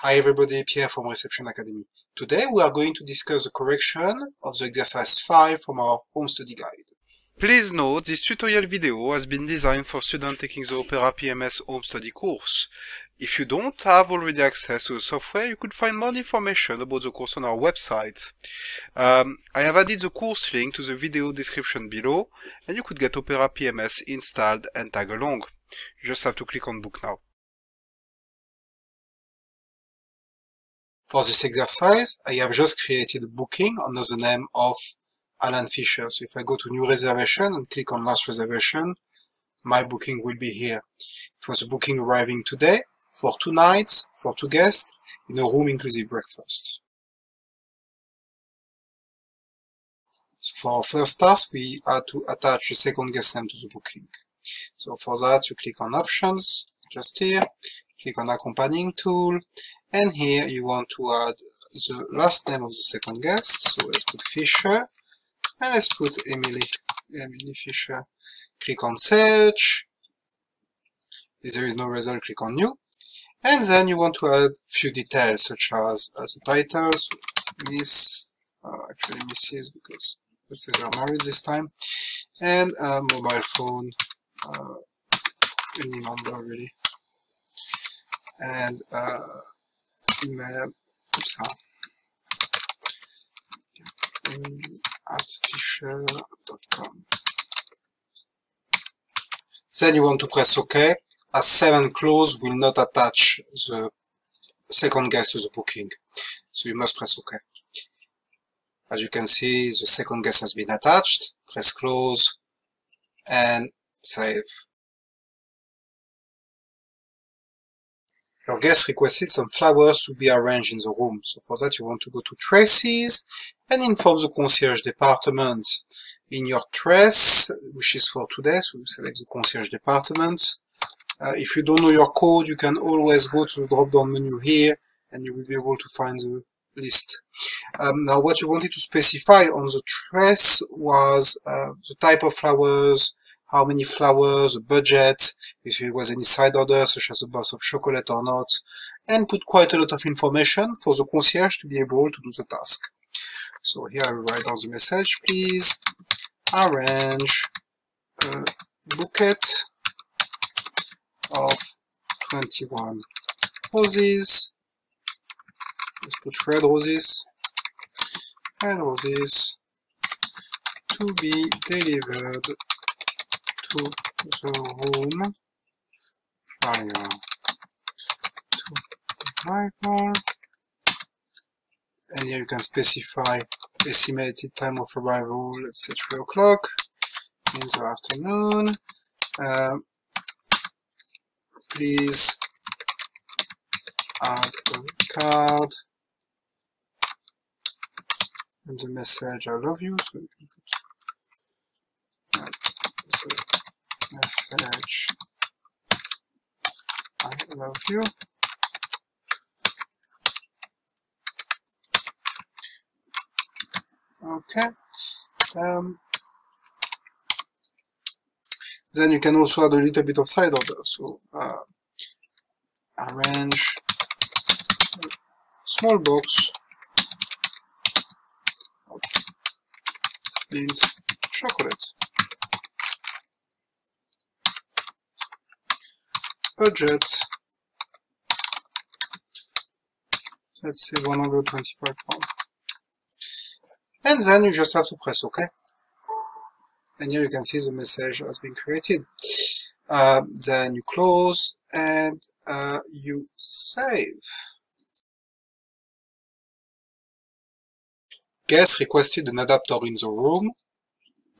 Hi everybody, Pierre from Reception Academy. Today we are going to discuss the correction of the exercise 5 from our home study guide. Please note this tutorial video has been designed for students taking the Opera PMS home study course. If you don't have already access to the software, you could find more information about the course on our website. I have added the course link to the video description below, and you could get Opera PMS installed and tag along. You just have to click on book now. For this exercise, I have just created a booking under the name of Alan Fisher. So if I go to new reservation and click on last reservation, my booking will be here. It was a booking arriving today for 2 nights, for 2 guests, in a room inclusive breakfast. So for our first task, we had to attach the second guest name to the booking. So for that, you click on options, just here, click on accompanying tool, and here you want to add the last name of the second guest. So let's put Fisher, and let's put Emily Fisher. Click on search. If there is no result, click on new. And then you want to add a few details such as the title, so Miss, actually Mrs. because let's say they're married this time, and mobile phone, any number really, and email, emily@fisher.com. Then you want to press OK, as save and close will not attach the second guest to the booking. So you must press OK. As you can see, the second guest has been attached. Press close and save. Your guest requested some flowers to be arranged in the room. So for that you want to go to Traces and inform the concierge department. In your trace, which is for today, so you select the concierge department. If you don't know your code, you can always go to the drop-down menu here and you will be able to find the list. Now what you wanted to specify on the trace was the type of flowers, how many flowers, the budget, if there was any side order such as a box of chocolate or not, and put quite a lot of information for the concierge to be able to do the task. So here I will write down the message, please arrange a bouquet of 21 roses. Let's put red roses to be delivered to the room prior to arrival. And here you can specify estimated time of arrival, let's say 3 o'clock in the afternoon. Please add a card and the message I love you. So you can put the message I love you. Okay. Then you can also add a little bit of side order. So arrange a small box of mint chocolate. Budget, let's say 125 pounds. And then you just have to press OK. And here you can see the message has been created. Then you close and you save. Guest requested an adapter in the room.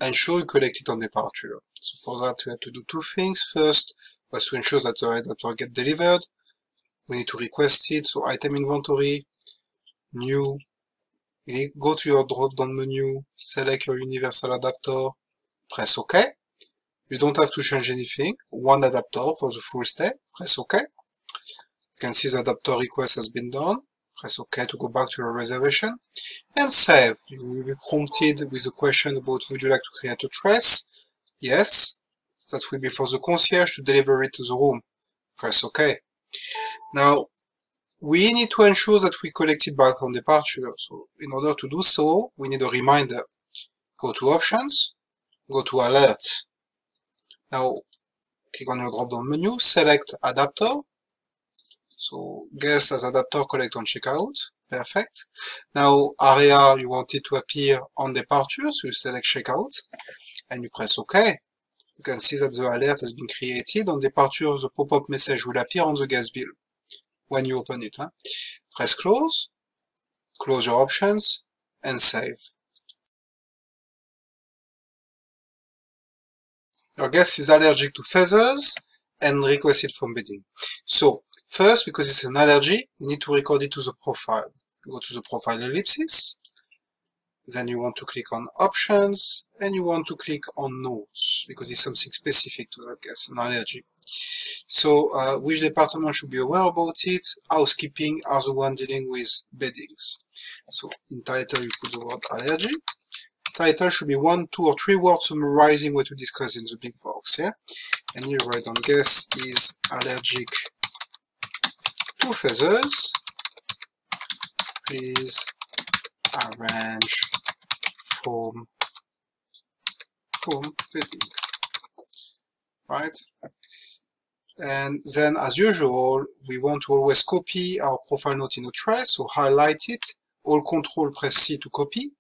Ensure you collect it on departure. So for that we had to do 2 things. First was to ensure that the adapter gets delivered. We need to request it. So item inventory, new. Go to your drop-down menu, select your universal adapter, press OK. You don't have to change anything. 1 adapter for the full stay. Press OK. You can see the adapter request has been done. Press OK to go back to your reservation. And save. You will be prompted with a question about would you like to create a trace? Yes. That will be for the concierge to deliver it to the room. Press OK. Now, we need to ensure that we collected back on departure. So in order to do so, we need a reminder. Go to Options, go to Alert. Now, click on your drop-down menu, select Adaptor. So guest as adapter collect on checkout. Perfect. Now, area, you want it to appear on departure, so you select checkout and you press OK. You can see that the alert has been created. On departure, the pop-up message will appear on the guest bill when you open it. Press close, close your options, and save. Your guest is allergic to feathers and requested foam bedding. So, first, because it's an allergy, we need to record it to the profile. Go to the profile ellipsis, then you want to click on options, and you want to click on notes, because it's something specific to that guest, an allergy. So, which department should be aware about it? Housekeeping are the one dealing with beddings. So, in title, you put the word allergy. Title should be 1, 2, or 3 words summarizing what we discussed in the big box, yeah? And you write down guest is allergic to feathers. Please arrange foam bedding. Right? And then, as usual, we want to always copy our profile note in a trace, so highlight it, hold Control, press C to copy,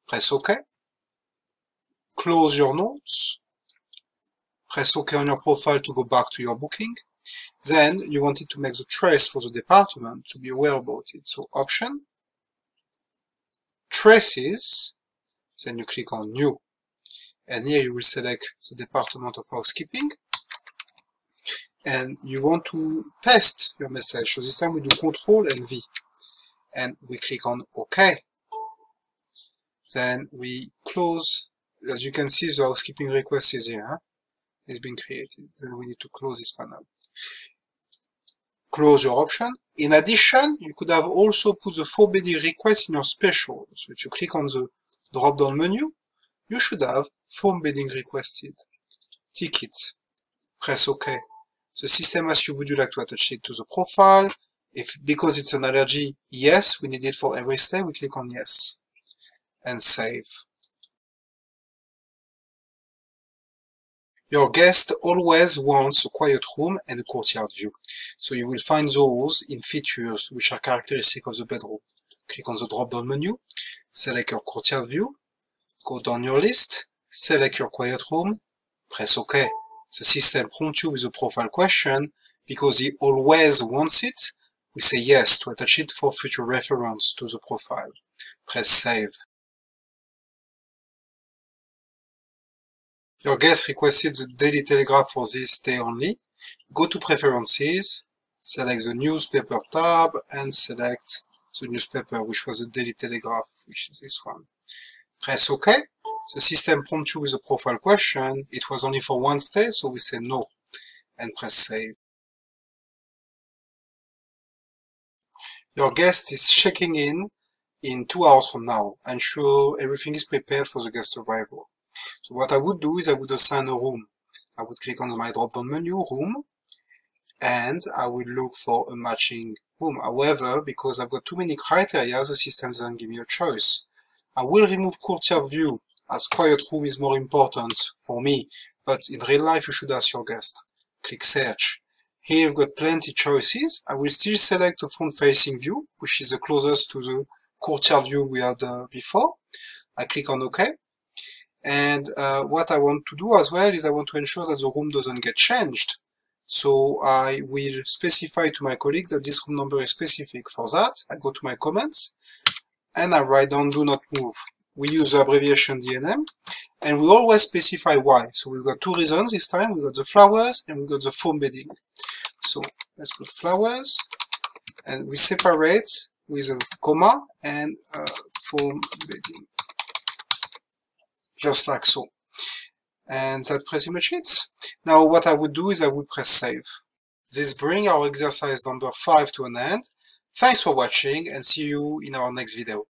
press OK, close your notes, press OK on your profile to go back to your booking. Then you want it to make the trace for the department to be aware about it. So Option, Traces, then you click on New. And here you will select the department of housekeeping. And you want to paste your message. So this time we do Control and V. And we click on OK. Then we close. As you can see, the housekeeping request is here. It's been created. Then we need to close this panel. Close your option. In addition, you could have also put the foam bedding request in your special. So if you click on the drop-down menu, you should have foam bedding requested. Tick it. Press OK. The system asks you, would you like to attach it to the profile? If because it's an allergy, yes, we need it for every stay. We click on yes. And save. Your guest always wants a quiet room and a courtyard view. So you will find those in features which are characteristic of the bedroom. Click on the drop-down menu, select your courtyard view, go down your list, select your quiet room, press OK. The system prompts you with a profile question. Because he always wants it, we say yes to attach it for future reference to the profile. Press Save. Your guest requested the Daily Telegraph for this day only. Go to Preferences, select the Newspaper tab, and select the newspaper, which was the Daily Telegraph, which is this one. Press OK. The system prompts you with a profile question. It was only for one stay, so we say no, and press Save. Your guest is checking in 2 hours from now. Ensure everything is prepared for the guest arrival. So what I would do is I would assign a room. I would click on my drop-down menu, Room, and I would look for a matching room. However, because I've got too many criteria, the system doesn't give me a choice. I will remove courtyard view, as quiet room is more important for me, but in real life you should ask your guest. Click Search. Here you've got plenty choices. I will still select the front-facing view, which is the closest to the courtyard view we had before. I click on OK. And what I want to do as well is I want to ensure that the room doesn't get changed. So I will specify to my colleagues that this room number is specific. For that, I go to my comments and I write down do not move. We use the abbreviation DNM and we always specify why. So we've got 2 reasons this time. We've got the flowers and we've got the foam bedding. So let's put flowers and we separate with a comma and foam bedding. Just like so. And that's pretty much it. Now what I would do is I would press Save. This brings our exercise number 5 to an end. Thanks for watching and see you in our next video.